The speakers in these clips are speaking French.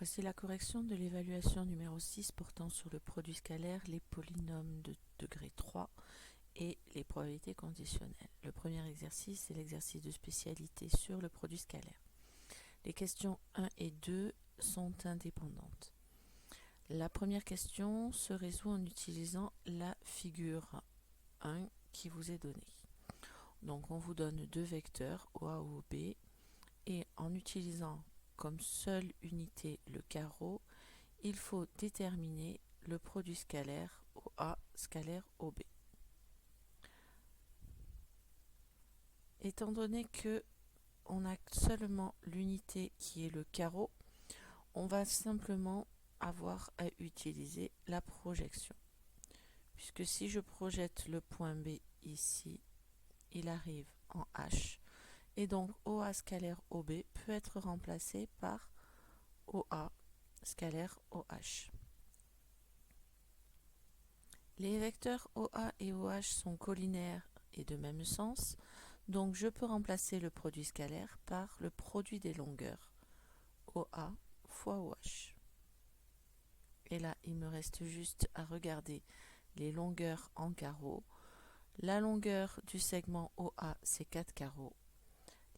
Voici la correction de l'évaluation numéro 6 portant sur le produit scalaire, les polynômes de degré 3 et les probabilités conditionnelles. Le premier exercice est l'exercice de spécialité sur le produit scalaire. Les questions 1 et 2 sont indépendantes. La première question se résout en utilisant la figure 1 qui vous est donnée. Donc on vous donne deux vecteurs, OA ou OB, et en utilisant comme seule unité le carreau, il faut déterminer le produit scalaire OA scalaire OB. Étant donné que on a seulement l'unité qui est le carreau, on va simplement avoir à utiliser la projection. Puisque si je projette le point B ici, il arrive en H. Et donc OA scalaire OB peut être remplacé par OA scalaire OH. Les vecteurs OA et OH sont collinaires et de même sens, donc je peux remplacer le produit scalaire par le produit des longueurs, OA fois OH. Et là, il me reste juste à regarder les longueurs en carreaux. La longueur du segment OA, c'est 4 carreaux.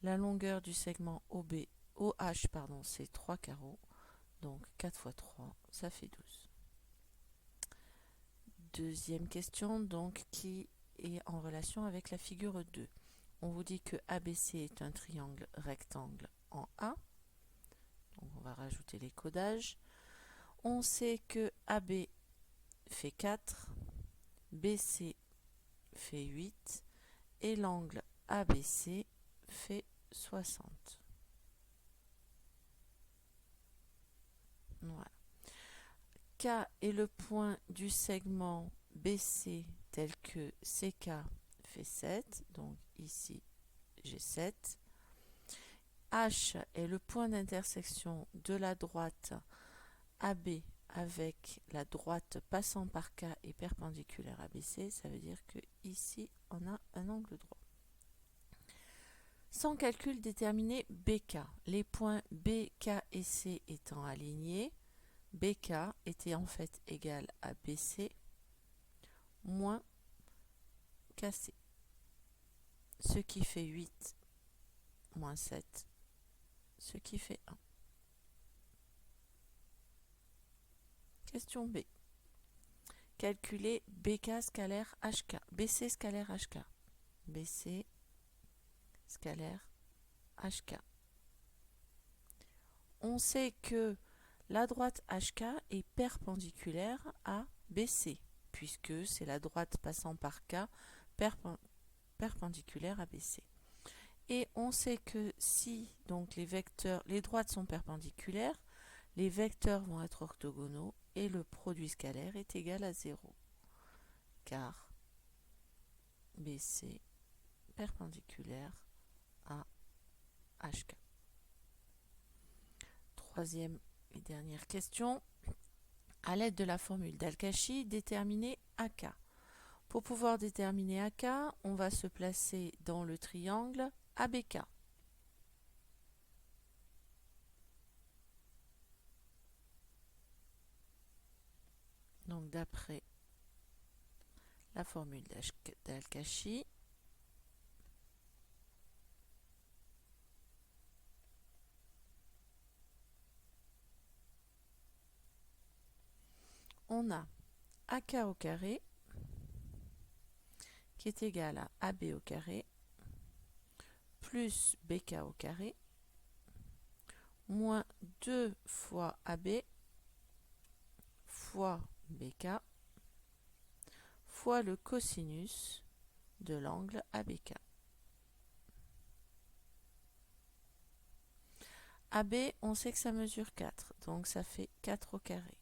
La longueur du segment OH, c'est 3 carreaux. Donc 4 fois 3, ça fait 12. Deuxième question, donc, qui est en relation avec la figure 2. On vous dit que ABC est un triangle rectangle en A. Donc on va rajouter les codages. On sait que AB fait 4, BC fait 8 et l'angle ABC fait 60. Voilà. K est le point du segment BC tel que CK fait 7, donc ici j'ai 7. H est le point d'intersection de la droite AB avec la droite passant par K et perpendiculaire à BC, ça veut dire que ici on a un angle droit. Sans calcul, déterminer BK. Les points B, K et C étant alignés, BK était en fait égal à BC moins KC, ce qui fait 8 moins 7, ce qui fait 1. Question B. Calculer BK scalaire HK, BC scalaire HK, BC scalaire HK. On sait que la droite HK est perpendiculaire à BC, puisque c'est la droite passant par K perpendiculaire à BC. Et on sait que si donc les droites sont perpendiculaires, les vecteurs vont être orthogonaux et le produit scalaire est égal à 0, car BC perpendiculaire à HK. Troisième et dernière question. À l'aide de la formule d'Al-Kashi, déterminer AK. Pour pouvoir déterminer AK, on va se placer dans le triangle ABK. Donc d'après la formule d'Al-Kashi, on a AK au carré qui est égal à AB au carré plus BK au carré moins 2 fois AB fois BK fois le cosinus de l'angle ABK. AB, on sait que ça mesure 4, donc ça fait 4 au carré.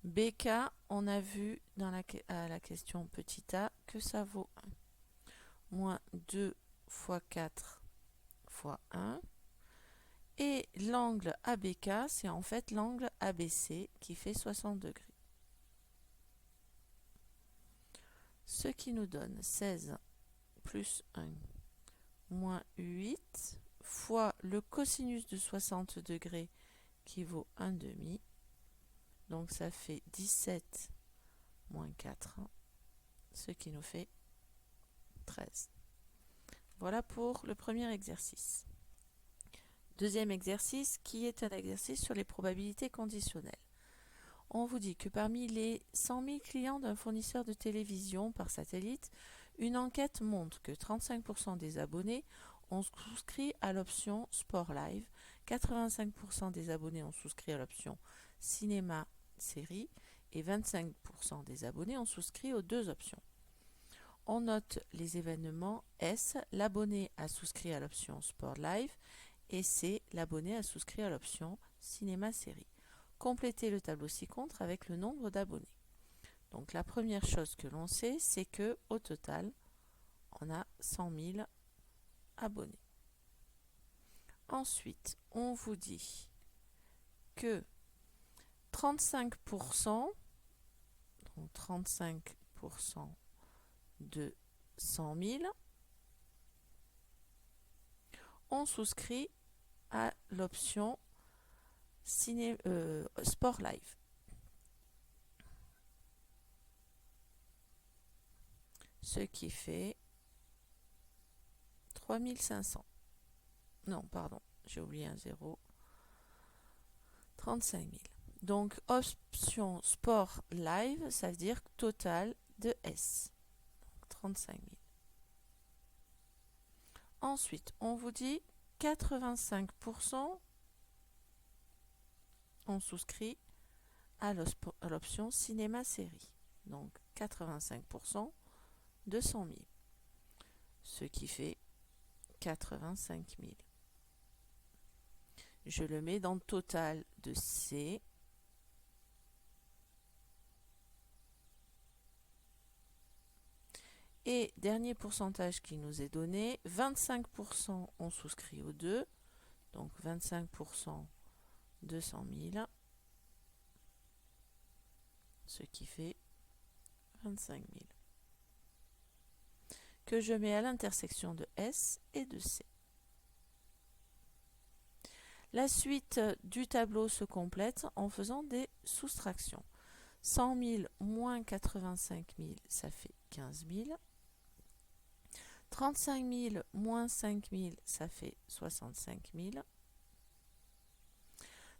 BK, on a vu à la question petit a que ça vaut 1. Moins 2 fois 4 fois 1. Et l'angle ABK, c'est en fait l'angle ABC qui fait 60 degrés. Ce qui nous donne 16 plus 1 moins 8 fois le cosinus de 60 degrés qui vaut 1 demi. Donc ça fait 17 moins 4, ce qui nous fait 13. Voilà pour le premier exercice. Deuxième exercice, qui est un exercice sur les probabilités conditionnelles. On vous dit que parmi les 100 000 clients d'un fournisseur de télévision par satellite, une enquête montre que 35% des abonnés ont souscrit à l'option Sport Live, 85% des abonnés ont souscrit à l'option Cinéma Série et 25% des abonnés ont souscrit aux deux options. On note les événements S, l'abonné a souscrit à l'option Sport Live, et C, l'abonné a souscrit à l'option Cinéma Série. Complétez le tableau ci-contre avec le nombre d'abonnés. Donc la première chose que l'on sait, c'est que au total, on a 100 000 abonnés. Ensuite, on vous dit que 35%, donc 35% de 100 000 ont souscrit à l'option Sport Live. Ce qui fait 3500. Non, pardon, j'ai oublié un 0. 35 000. Donc, option Sport Live, ça veut dire total de S. Donc, 35 000. Ensuite, on vous dit 85% ont souscrit à l'option Cinéma Série. Donc, 85% de 100 000. Ce qui fait 85 000. Je le mets dans le total de C. Et dernier pourcentage qui nous est donné, 25% ont souscrit aux deux. Donc 25% de 100 000. Ce qui fait 25 000. Que je mets à l'intersection de S et de C. La suite du tableau se complète en faisant des soustractions. 100 000 moins 85 000, ça fait 15 000. 35 000 moins 5 000, ça fait 65 000.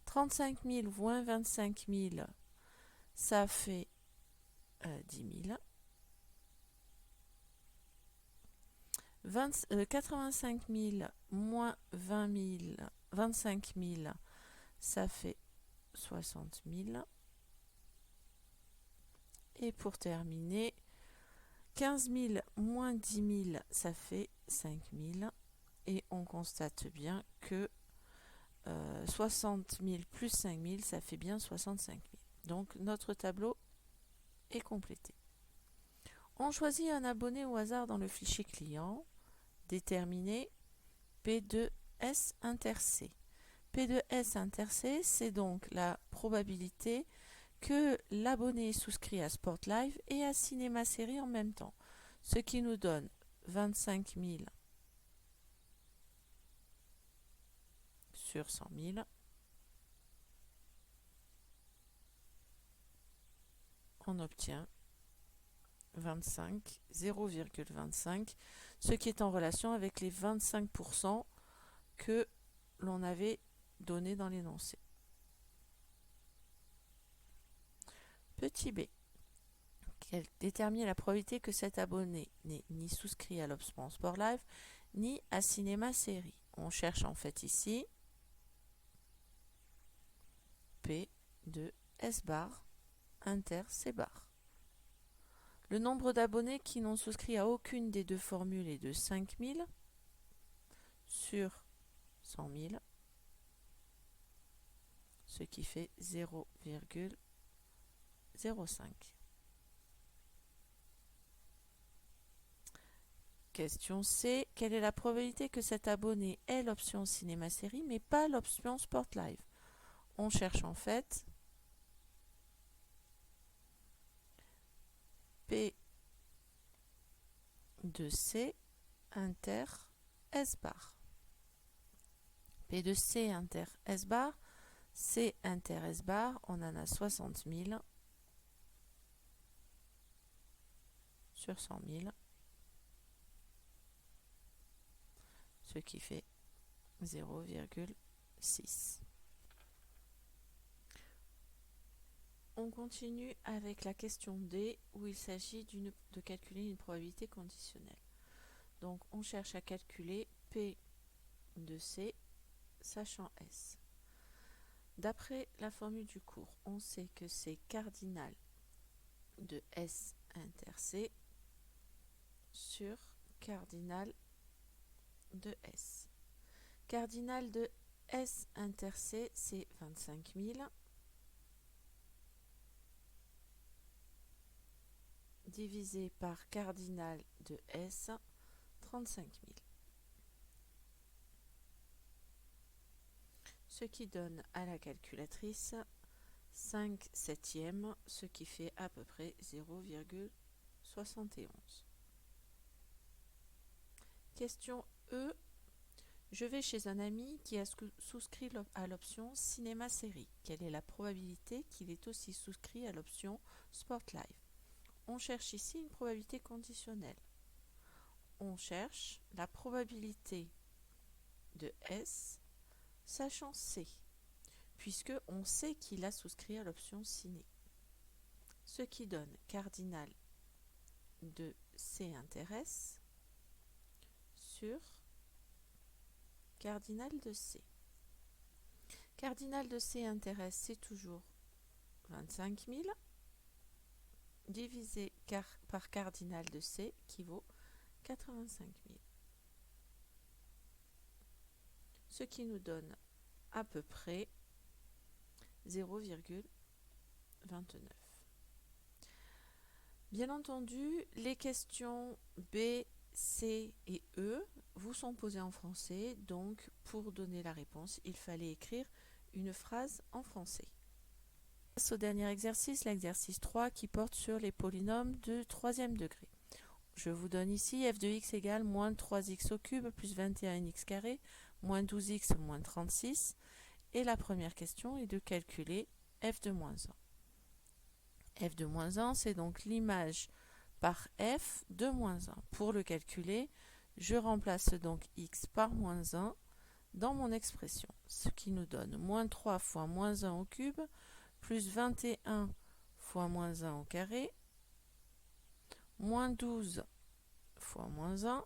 35 000 moins 25 000, ça fait 10 000. 85 000 moins 25 000, ça fait 60 000. Et pour terminer, 15 000 moins 10 000, ça fait 5 000. Et on constate bien que 60 000 plus 5 000, ça fait bien 65 000. Donc notre tableau est complété. On choisit un abonné au hasard dans le fichier client. Déterminer P2S inter C. P2S inter C, c'est donc la probabilité que l'abonné est souscrit à Sport Live et à Cinéma Série en même temps. Ce qui nous donne 25 000 sur 100 000. On obtient 0,25, ce qui est en relation avec les 25% que l'on avait donné dans l'énoncé. Petit b. Déterminer la probabilité que cet abonné n'est ni souscrit à l'option Sport Live, ni à Cinéma Série. On cherche en fait ici P de S bar inter C bar. Le nombre d'abonnés qui n'ont souscrit à aucune des deux formules est de 5 000 sur 100 000, ce qui fait 0,05. Question C. Quelle est la probabilité que cet abonné ait l'option Cinéma Série mais pas l'option Sport Live? On cherche en fait P de C inter S bar. P de C inter S bar, C inter S bar, on en a 60 000 sur 100 000, ce qui fait 0,6. On continue avec la question D où il s'agit de calculer une probabilité conditionnelle. Donc on cherche à calculer P de C sachant S. D'après la formule du cours, on sait que c'est cardinal de S inter C sur cardinal de S. Cardinal de S inter C, c'est 25 000 divisé par cardinal de S, 35 000. Ce qui donne à la calculatrice 5 septièmes, ce qui fait à peu près 0,71. Question E. Je vais chez un ami qui a souscrit à l'option cinéma-série. Quelle est la probabilité qu'il ait aussi souscrit à l'option Sport Live? On cherche ici une probabilité conditionnelle. On cherche la probabilité de S sachant C, puisque on sait qu'il a souscrit à l'option ciné. Ce qui donne cardinal de C inter S sur cardinal de C. Cardinal de C inter S, c'est toujours 25 000 divisé par cardinal de C qui vaut 85 000. Ce qui nous donne à peu près 0,29. Bien entendu, les questions B, C et E vous sont posées en français, donc pour donner la réponse, il fallait écrire une phrase en français. On passe au dernier exercice, l'exercice 3 qui porte sur les polynômes de troisième degré. Je vous donne ici f de x égale moins 3x au cube plus 21x carré moins 12x moins 36. Et la première question est de calculer f de moins 1. F de moins 1, c'est donc l'image par f de moins 1. Pour le calculer, je remplace donc x par moins 1 dans mon expression, ce qui nous donne moins 3 fois moins 1 au cube plus 21 fois moins 1 au carré moins 12 fois moins 1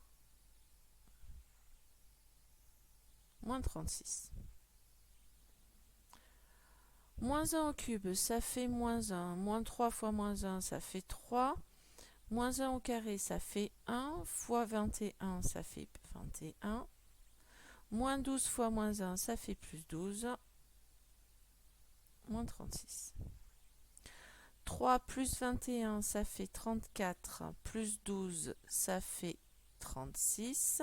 moins 36. Moins 1 au cube, ça fait moins 1. Moins 3 fois moins 1, ça fait 3. Moins 1 au carré, ça fait 1. Fois 21, ça fait 21. Moins 12 fois moins 1, ça fait plus 12. Moins 36. 3 plus 21, ça fait 34. Plus 12, ça fait 36.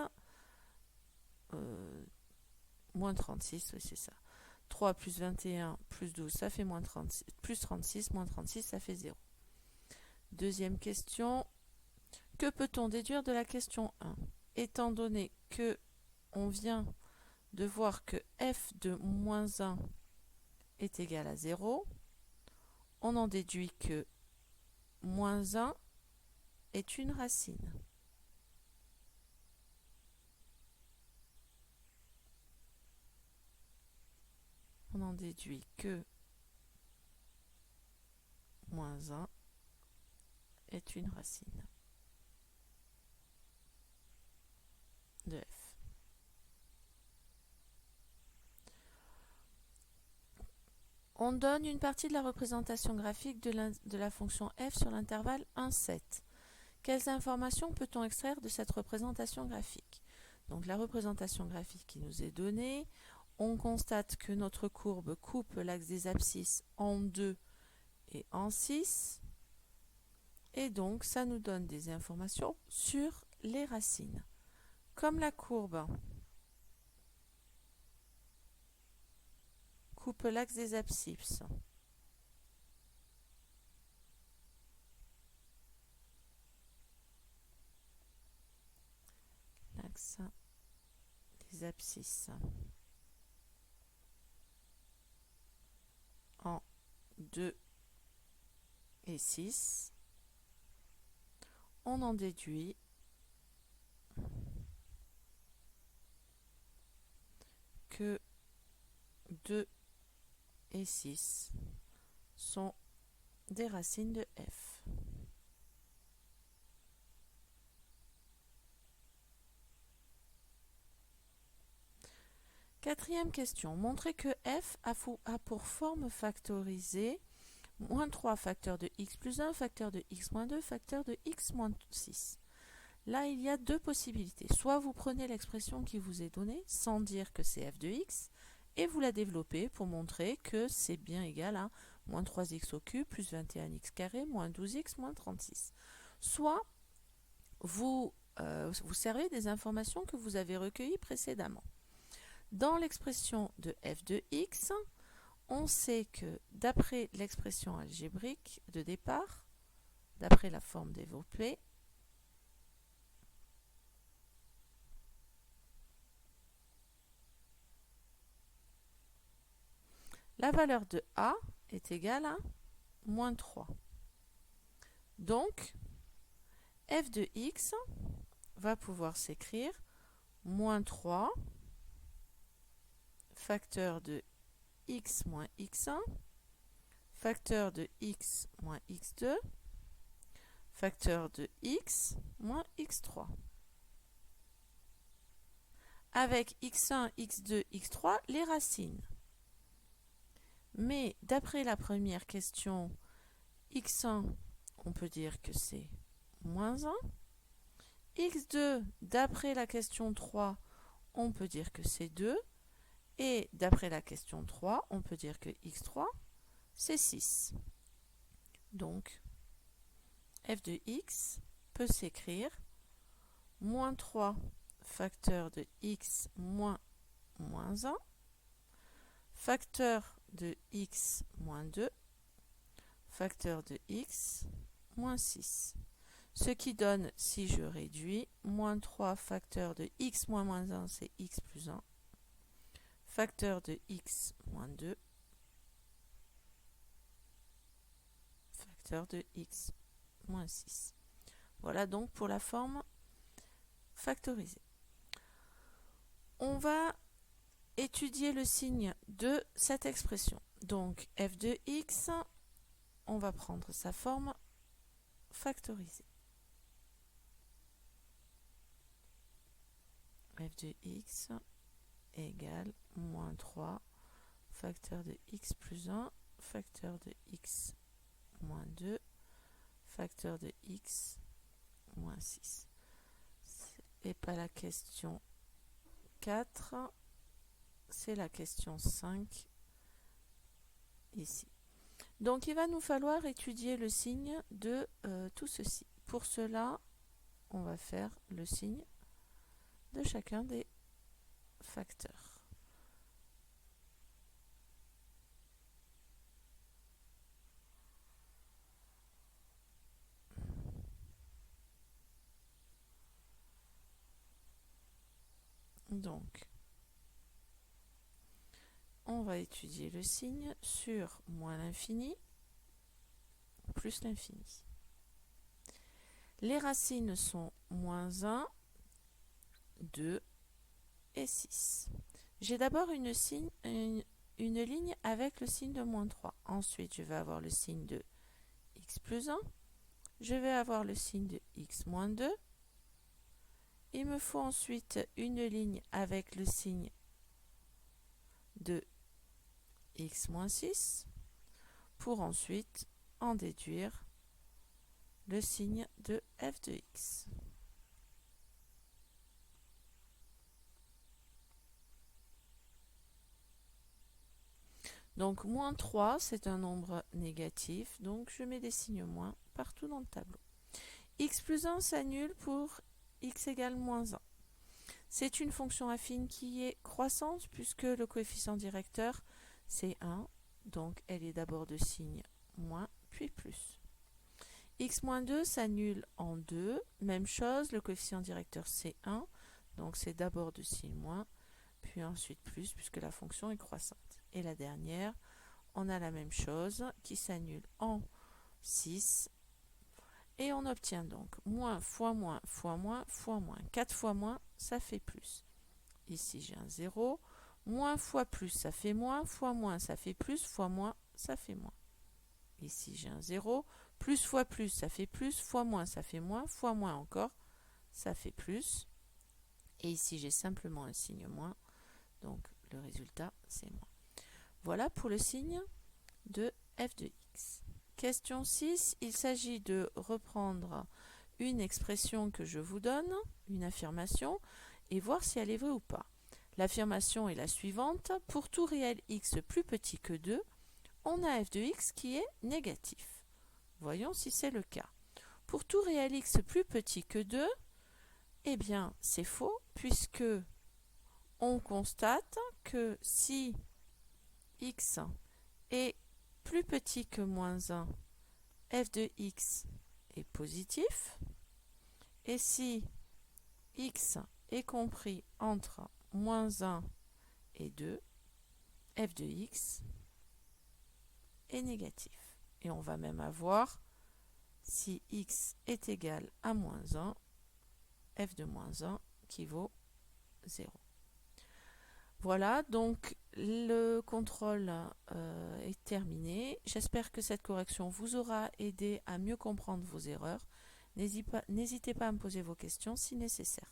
Moins 36, oui c'est ça. 3 plus 21 plus 12, ça fait moins 36, plus 36, moins 36, ça fait 0. Deuxième question. Que peut-on déduire de la question 1? Étant donné que on vient de voir que f de moins 1 est égal à 0, on en déduit que moins 1 est une racine. On en déduit que moins 1 est une racine de f. On donne une partie de la représentation graphique de la fonction f sur l'intervalle 1, 7. Quelles informations peut-on extraire de cette représentation graphique? Donc la représentation graphique qui nous est donnée, on constate que notre courbe coupe l'axe des abscisses en 2 et en 6. Et donc ça nous donne des informations sur les racines. Comme la courbe coupe l'axe des abscisses, l'axe des abscisses 2 et 6, on en déduit que 2 et 6 sont des racines de f. Quatrième question. Montrez que f a pour forme factorisée moins 3 facteur de x plus 1, facteur de x moins 2, facteur de x moins 6. Là, il y a deux possibilités. Soit vous prenez l'expression qui vous est donnée, sans dire que c'est f de x, et vous la développez pour montrer que c'est bien égal à moins 3x au cube plus 21x carré moins 12x moins 36. Soit vous vous servez des informations que vous avez recueillies précédemment. Dans l'expression de f de x, on sait que d'après l'expression algébrique de départ, d'après la forme développée, la valeur de a est égale à moins 3. Donc, f de x va pouvoir s'écrire moins 3 facteur de x moins x1, facteur de x moins x2, facteur de x moins x3. Avec x1, x2, x3, les racines. Mais d'après la première question, x1, on peut dire que c'est moins 1. x2, d'après la question 3, on peut dire que c'est 2. Et d'après la question 3, on peut dire que x3, c'est 6. Donc, f de x peut s'écrire moins 3 facteur de x moins 1, facteur de x moins 2, facteur de x moins 6. Ce qui donne, si je réduis, moins 3 facteur de x moins 1, c'est x plus 1, facteur de x moins 2, facteur de x moins 6. Voilà donc pour la forme factorisée. On va étudier le signe de cette expression. Donc f de x, on va prendre sa forme factorisée. f de x égale moins 3 facteur de x plus 1, facteur de x moins 2, facteur de x moins 6. Et pas la question 4, c'est la question 5 ici. Donc il va nous falloir étudier le signe de tout ceci. Pour cela, on va faire le signe de chacun des facteurs. Donc, on va étudier le signe sur moins l'infini plus l'infini. Les racines sont moins 1, 2 et 6. J'ai d'abord une ligne avec le signe de moins 3. Ensuite, je vais avoir le signe de x plus 1. Je vais avoir le signe de x moins 2. Il me faut ensuite une ligne avec le signe de x moins 6 pour ensuite en déduire le signe de f de x. Donc moins 3, c'est un nombre négatif, donc je mets des signes moins partout dans le tableau. X plus 1 s'annule pour x égale moins 1. C'est une fonction affine qui est croissante puisque le coefficient directeur c'est 1, donc elle est d'abord de signe moins puis plus. X moins 2 s'annule en 2, même chose, le coefficient directeur c'est 1, donc c'est d'abord de signe moins, puis ensuite plus puisque la fonction est croissante. Et la dernière, on a la même chose qui s'annule en 6. Et on obtient donc moins fois moins fois moins fois moins. 4 fois moins, ça fait plus. Ici, j'ai un 0. Moins fois plus, ça fait moins. Fois moins, ça fait plus. Fois moins, ça fait moins. Ici, j'ai un 0. Plus fois plus, ça fait plus. Fois moins, ça fait moins. Fois moins encore, ça fait plus. Et ici, j'ai simplement un signe moins. Donc, le résultat, c'est moins. Voilà pour le signe de f de x. Question 6, il s'agit de reprendre une expression que je vous donne, une affirmation, et voir si elle est vraie ou pas. L'affirmation est la suivante. Pour tout réel x plus petit que 2, on a f de x qui est négatif. Voyons si c'est le cas. Pour tout réel x plus petit que 2, eh bien c'est faux, puisque on constate que si x est plus petit que moins 1, f de x est positif. Et si x est compris entre moins 1 et 2, f de x est négatif. Et on va même avoir, si x est égal à moins 1, f de moins 1 qui vaut 0. Voilà, donc le contrôle est terminé. J'espère que cette correction vous aura aidé à mieux comprendre vos erreurs. N'hésitez pas à me poser vos questions si nécessaire.